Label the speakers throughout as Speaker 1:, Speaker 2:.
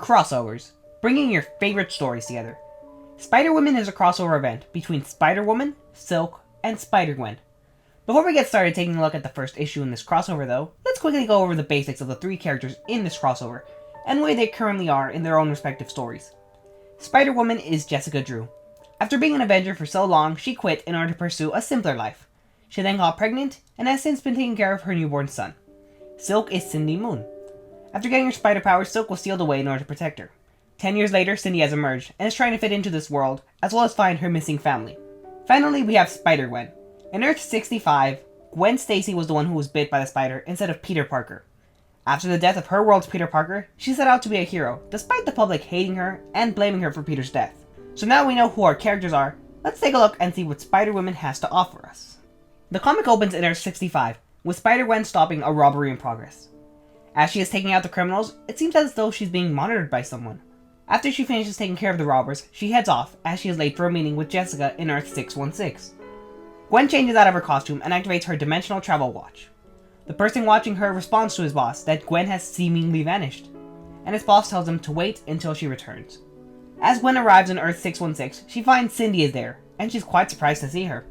Speaker 1: Crossovers, bringing your favorite stories together. Spider-Woman is a crossover event between Spider-Woman, Silk, and Spider Gwen. Before we get started taking a look at the first issue in this crossover though, let's quickly go over the basics of the three characters in this crossover, and where they currently are in their own respective stories. Spider-Woman is Jessica Drew. After being an Avenger for so long, she quit in order to pursue a simpler life. She then got pregnant, and has since been taking care of her newborn son. Silk is Cindy Moon. After getting her spider powers, Silk was sealed away in order to protect her. 10 years later, Cindy has emerged, and is trying to fit into this world, as well as find her missing family. Finally, we have Spider Gwen. In Earth 65, Gwen Stacy was the one who was bit by the spider instead of Peter Parker. After the death of her world's Peter Parker, she set out to be a hero, despite the public hating her and blaming her for Peter's death. So now we know who our characters are, let's take a look and see what Spider-Woman has to offer us. The comic opens in Earth 65, with Spider-Gwen stopping a robbery in progress. As she is taking out the criminals, it seems as though she's being monitored by someone. After she finishes taking care of the robbers, she heads off, as she is late for a meeting with Jessica in Earth 616. Gwen changes out of her costume and activates her dimensional travel watch. The person watching her responds to his boss that Gwen has seemingly vanished, and his boss tells him to wait until she returns. As Gwen arrives in Earth 616, she finds Cindy is there, and she's quite surprised to see her.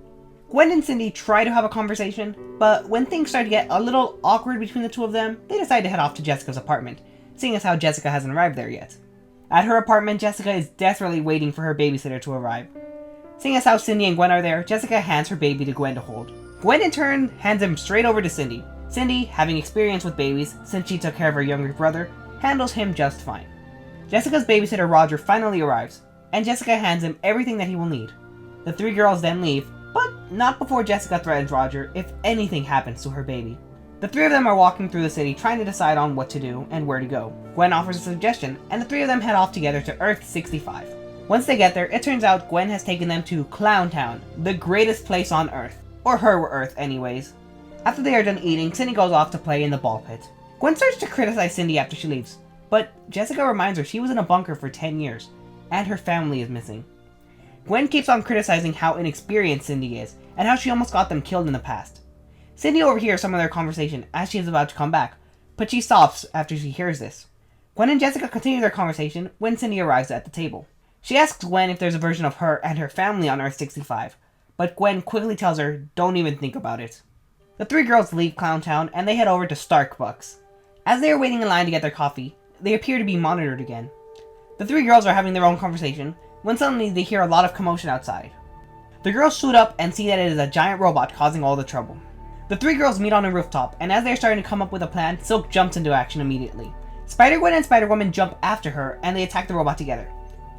Speaker 1: Gwen and Cindy try to have a conversation, but when things start to get a little awkward between the two of them, they decide to head off to Jessica's apartment, seeing as how Jessica hasn't arrived there yet. At her apartment, Jessica is desperately waiting for her babysitter to arrive. Seeing as how Cindy and Gwen are there, Jessica hands her baby to Gwen to hold. Gwen in turn hands him straight over to Cindy. Cindy, having experience with babies since she took care of her younger brother, handles him just fine. Jessica's babysitter Roger finally arrives, and Jessica hands him everything that he will need. The three girls then leave, but not before Jessica threatens Roger if anything happens to her baby. The three of them are walking through the city trying to decide on what to do and where to go. Gwen offers a suggestion, and the three of them head off together to Earth 65. Once they get there, it turns out Gwen has taken them to Clown Town, the greatest place on Earth. Or her Earth anyways. After they are done eating, Cindy goes off to play in the ball pit. Gwen starts to criticize Cindy after she leaves, but Jessica reminds her she was in a bunker for 10 years, and her family is missing. Gwen keeps on criticizing how inexperienced Cindy is, and how she almost got them killed in the past. Cindy overhears some of their conversation as she is about to come back, but she stops after she hears this. Gwen and Jessica continue their conversation when Cindy arrives at the table. She asks Gwen if there's a version of her and her family on Earth 65, but Gwen quickly tells her don't even think about it. The three girls leave Clown Town and they head over to Starbucks. As they are waiting in line to get their coffee, they appear to be monitored again. The three girls are having their own conversation when suddenly they hear a lot of commotion outside. The girls suit up and see that it is a giant robot causing all the trouble. The three girls meet on a rooftop, and as they are starting to come up with a plan, Silk jumps into action immediately. Spider-Gwen and Spider-Woman jump after her and they attack the robot together.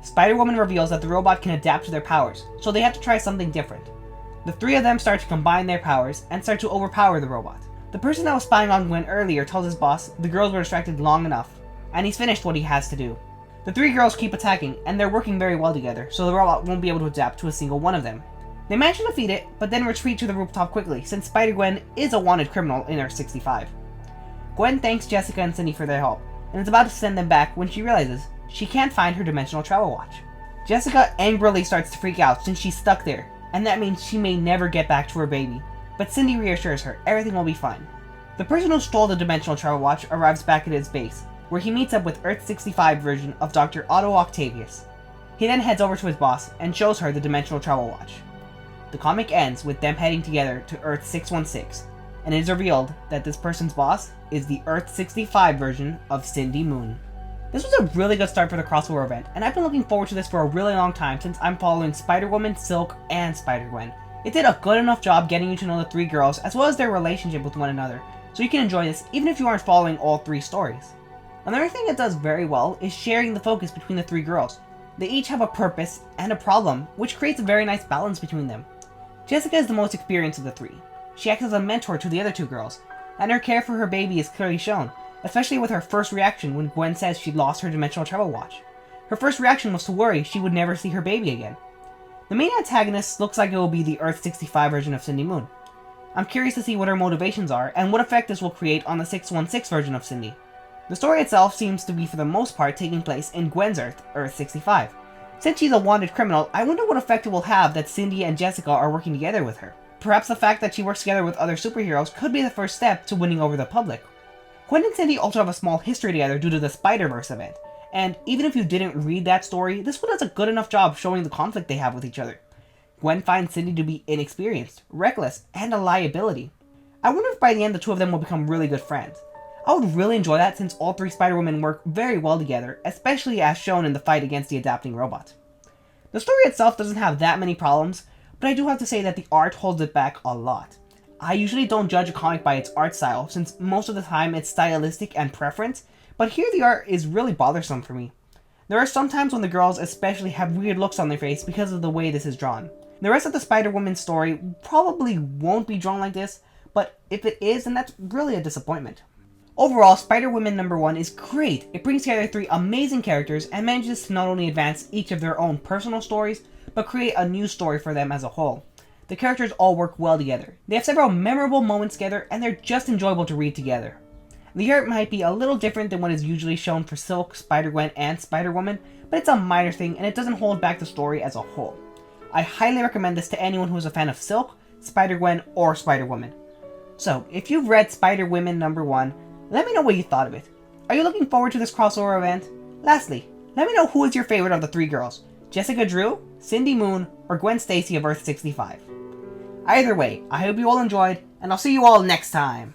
Speaker 1: Spider-Woman reveals that the robot can adapt to their powers, so they have to try something different. The three of them start to combine their powers and start to overpower the robot. The person that was spying on Gwen earlier tells his boss the girls were distracted long enough, and he's finished what he has to do. The three girls keep attacking, and they're working very well together, so the robot won't be able to adapt to a single one of them. They manage to defeat it, but then retreat to the rooftop quickly, since Spider-Gwen is a wanted criminal in Earth 65. Gwen thanks Jessica and Cindy for their help, and is about to send them back when she realizes she can't find her dimensional travel watch. Jessica angrily starts to freak out since she's stuck there, and that means she may never get back to her baby, but Cindy reassures her everything will be fine. The person who stole the dimensional travel watch arrives back at his base, where he meets up with Earth 65 version of Dr. Otto Octavius. He then heads over to his boss and shows her the dimensional travel watch. The comic ends with them heading together to Earth 616, and it is revealed that this person's boss is the Earth 65 version of Cindy Moon. This was a really good start for the crossover event, and I've been looking forward to this for a really long time since I'm following Spider-Woman, Silk, and Spider-Gwen. It did a good enough job getting you to know the three girls as well as their relationship with one another, so you can enjoy this even if you aren't following all three stories. Another thing it does very well is sharing the focus between the three girls. They each have a purpose and a problem, which creates a very nice balance between them. Jessica is the most experienced of the three. She acts as a mentor to the other two girls, and her care for her baby is clearly shown, especially with her first reaction when Gwen says she lost her dimensional travel watch. Her first reaction was to worry she would never see her baby again. The main antagonist looks like it will be the Earth 65 version of Cindy Moon. I'm curious to see what her motivations are and what effect this will create on the 616 version of Cindy. The story itself seems to be for the most part taking place in Gwen's Earth, Earth 65. Since she's a wanted criminal, I wonder what effect it will have that Cindy and Jessica are working together with her. Perhaps the fact that she works together with other superheroes could be the first step to winning over the public. Gwen and Cindy also have a small history together due to the Spider-Verse event, And even if you didn't read that story, this one does a good enough job showing the conflict they have with each other. Gwen finds Cindy to be inexperienced, reckless, and a liability. I wonder if by the end the two of them will become really good friends. I would really enjoy that since all three Spider-Women work very well together, especially as shown in the fight against the adapting robot. The story itself doesn't have that many problems, but I do have to say that the art holds it back a lot. I usually don't judge a comic by its art style, since most of the time it's stylistic and preference, but here the art is really bothersome for me. There are some times when the girls especially have weird looks on their face because of the way this is drawn. The rest of the Spider-Woman story probably won't be drawn like this, but if it is, then that's really a disappointment. Overall, Spider-Woman #1 is great. It brings together three amazing characters and manages to not only advance each of their own personal stories, but create a new story for them as a whole. The characters all work well together. They have several memorable moments together, and they're just enjoyable to read together. The art might be a little different than what is usually shown for Silk, Spider-Gwen, and Spider-Woman, but it's a minor thing and it doesn't hold back the story as a whole. I highly recommend this to anyone who is a fan of Silk, Spider-Gwen, or Spider-Woman. So, if you've read Spider-Woman #1, let me know what you thought of it. Are you looking forward to this crossover event? Lastly, let me know who is your favorite of the three girls, Jessica Drew, Cindy Moon, or Gwen Stacy of Earth 65. Either way, I hope you all enjoyed, and I'll see you all next time.